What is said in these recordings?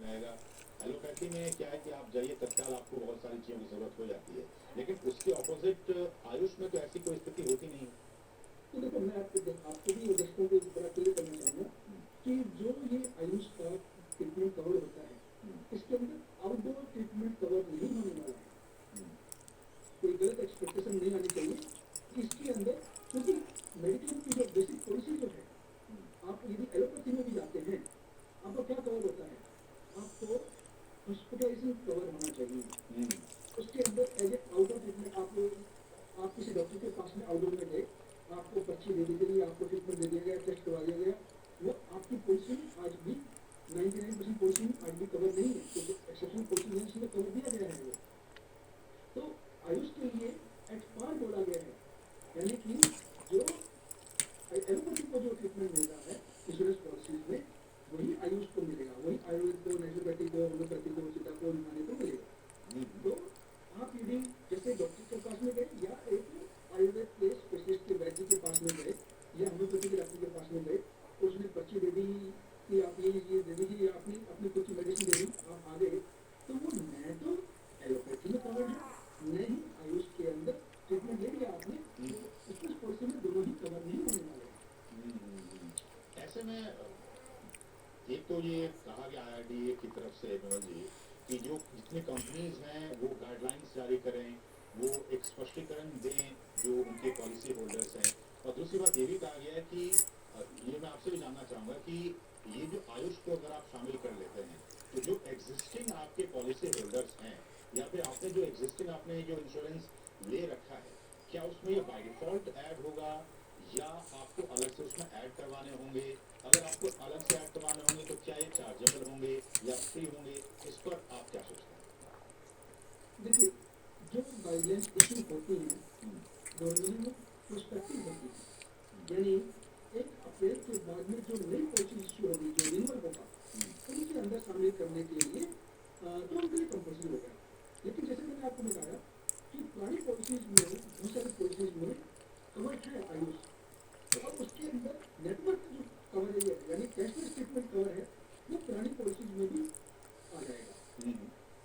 रहेगा। एलोपैथी में क्या है कि आप जाइए तत्काल आपको बहुत सारी चीज़ों की ज़रूरत हो जाती है, लेकिन उसके ऑपोज़िट आयुष में तो ऐसी कोई स्थिति होती नहीं है। तो देखो मैं आपको भी दर्शकों को बड़ा क्लियर करना चाहूँगा कि जो ये आयुष का ट्रीटमेंट कवर होता है, इसके अंदर आउटडोर ट्रीटमेंट कवर नहीं होने वाला है। कोई गलत एक्सपेक्टेशन नहीं आनी चाहिए कि इसके अंदर, क्योंकि मेडिकल की जो बेसिक पॉलिसी जो है, आप यदि एलोपैथी में भी जाते हैं, आपका क्या कवर होता है? आपको हॉस्पिटलाइजेशन कवर होना चाहिए। उसके अंदर एज ए आउटडोर ट्रीटमेंट आप किसी डॉक्टर के पास में आउटडोर में गए, आपको पर्ची दे दी गई, आपको ट्रीटमेंट दे दिया गया, टेस्ट करवा दिया गया, वो आपकी पॉलिसी में आज भी 99% पॉलिसी में आज भी कवर नहीं है, क्योंकि एक्सेप्शनल पॉलिसी नहीं, इसमें कवर दिया गया है वो। तो आयुष के लिए एट पार बोला गया है, यानी कि जो एलोपैथी को जो ट्रीटमेंट मिल रहा है इंश्योरेंस पॉलिसीज में, वही आयुष को मिलेगा, वही आयुर्वेद को, नेचुरोपैथी को, होम्योपैथी को, चिता को, यूनानी को मिलेगा। तो आप यदि जैसे डॉक्टर के पास में गए या एक आयुर्वेद के स्पेशलिस्ट के वैद्य के पास में गए या होम्योपैथी के डॉक्टर के पास में गए, तो उसने पर्ची दे दी कि आप ये दे दीजिए, आपने अपनी कुछ मेडिसिन दे दी, आप आ गए, तो वो न तो एलोपैथी में कवर है, न ही आयुष के अंदर ट्रीटमेंट ले लिया आपने, तो इसमें पॉलिसी में दोनों ही कवर नहीं होने वाले हैं। ऐसे में एक तो ये कहा गया आईआरडीए की तरफ से विमल जी कि जो जितनी कंपनीज हैं वो गाइडलाइंस जारी करें, वो एक स्पष्टीकरण दें जो उनके पॉलिसी होल्डर्स हैं। और दूसरी बात ये भी कहा गया है कि ये मैं आपसे भी जानना चाहूँगा कि ये जो आयुष को अगर आप शामिल कर लेते हैं तो जो एग्जिस्टिंग आपके पॉलिसी होल्डर्स हैं या फिर आपने जो एग्जिस्टिंग आपने जो इंश्योरेंस ले रखा है, क्या उसमें ये बाय डिफॉल्ट ऐड होगा या आपको अलग से उसमें ऐड करवाने होंगे? अगर आपको अलग से ऐड करवाने होंगे तो क्या ये चार्जेबल होंगे या फ्री होंगे? इस पर आप क्या सोचते हैं? देखिए, जो गाइडलाइंस इशू होती हैं गवर्नमेंट में प्रोस्पेक्टिव होती है, यानी 1 अप्रैल के बाद में जो नई पॉलिसी इशू होगी, जो रिन्यूअल होगा, उनके अंदर शामिल करने के लिए तो उनके लिए कंपल्सरी हो गया। लेकिन जैसे मैंने आपको बताया कि पुरानी पॉलिसीज में, बहुत सारी पॉलिसीज में कवर है आयुष, और उसके अंदर नेटवर्क जो कवरेज है, यानी कैशलेस ट्रीटमेंट कवर है, वो पुरानी पॉलिसीज में भी आ जाएगा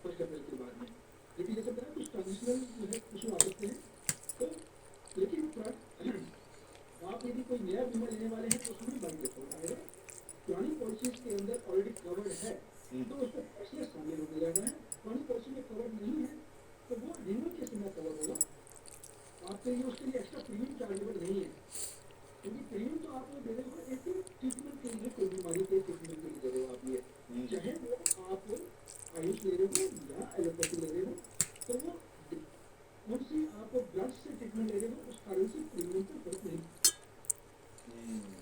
1 अप्रैल के बाद में। लेकिन जैसे बताया कुछ ट्रांजिशनल जो है इशू आ सकते हैं, तो लेकिन आप यदि कोई नया बीमा लेने वाले हैं तो उसमें बाई डिफॉल्ट आएगा। पुरानी पॉलिसीज के अंदर ऑलरेडी कवर्ड है, तो उसमें कैशलेस शामिल हो जाएगा है। पुरानी पॉलिसी में कवर्ड नहीं है, तो वो रिन्यूअल के समय कवर होगा। आपके लिए उसके लिए एक्स्ट्रा प्रीमियम चार्जेबल नहीं है, क्योंकि प्रीमियम तो आप दे रहे हो एक ट्रीटमेंट के लिए, कोई बीमारी के ट्रीटमेंट के लिए दे रहे हो आप, ये चाहे वो आप आयुष ले रहे हो या एलोपैथी ले रहे हो, तो वो कौन सी आप ब्लड से ट्रीटमेंट ले रहे हो, उस कारण से प्रीमियम पर फर्क नहीं।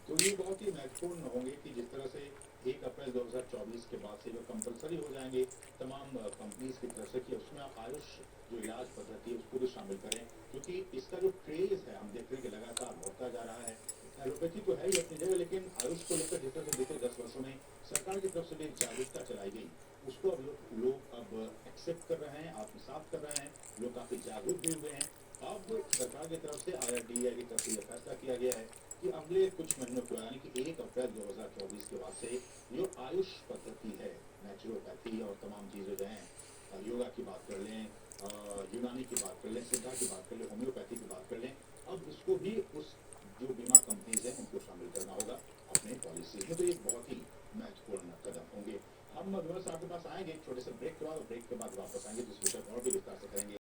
तो ये बहुत ही महत्वपूर्ण होंगे कि जिस तरह से 1 अप्रैल 2024 के बाद से जो कंपलसरी हो जाएंगे तमाम कंपनीज की तरफ से कि उसमें आप आयुष जो इलाज पद्धति है उसको भी शामिल करें, क्योंकि इसका जो क्रेज है हम देख रहे हैं कि लगातार बढ़ता जा रहा है। एलोपैथी तो है ही अपनी जगह, लेकिन आयुष को लेकर जिस तरह से बीते 10 वर्षों में सरकार की तरफ से भी एक जागरूकता चलाई गई, उसको अब लोग अब एक्सेप्ट कर रहे हैं, आत्मसात कर रहे हैं, लोग काफी जागरूक भी हुए हैं। अब सरकार की तरफ से आईआरडीए की तरफ से यह फैसला किया गया है कि अगले कुछ महीनों को यानी कि 1 अप्रैल 2024 के बाद से जो आयुष पद्धति है, नेचुरोपैथी और तमाम चीज़ें जो हैं, योगा की बात कर लें, यूनानी की बात कर लें, सिद्धा की बात कर लें, होम्योपैथी की बात कर लें, अब इसको भी उस जो बीमा कंपनीज हैं उनको शामिल करना होगा अपने पॉलिसीज में। तो ये बहुत ही महत्वपूर्ण कदम होंगे। हम विमल साहब के पास आएंगे एक छोटे से ब्रेक के बाद, और ब्रेक के बाद वापस आएंगे जिस विषय पर और भी विस्तार से करेंगे।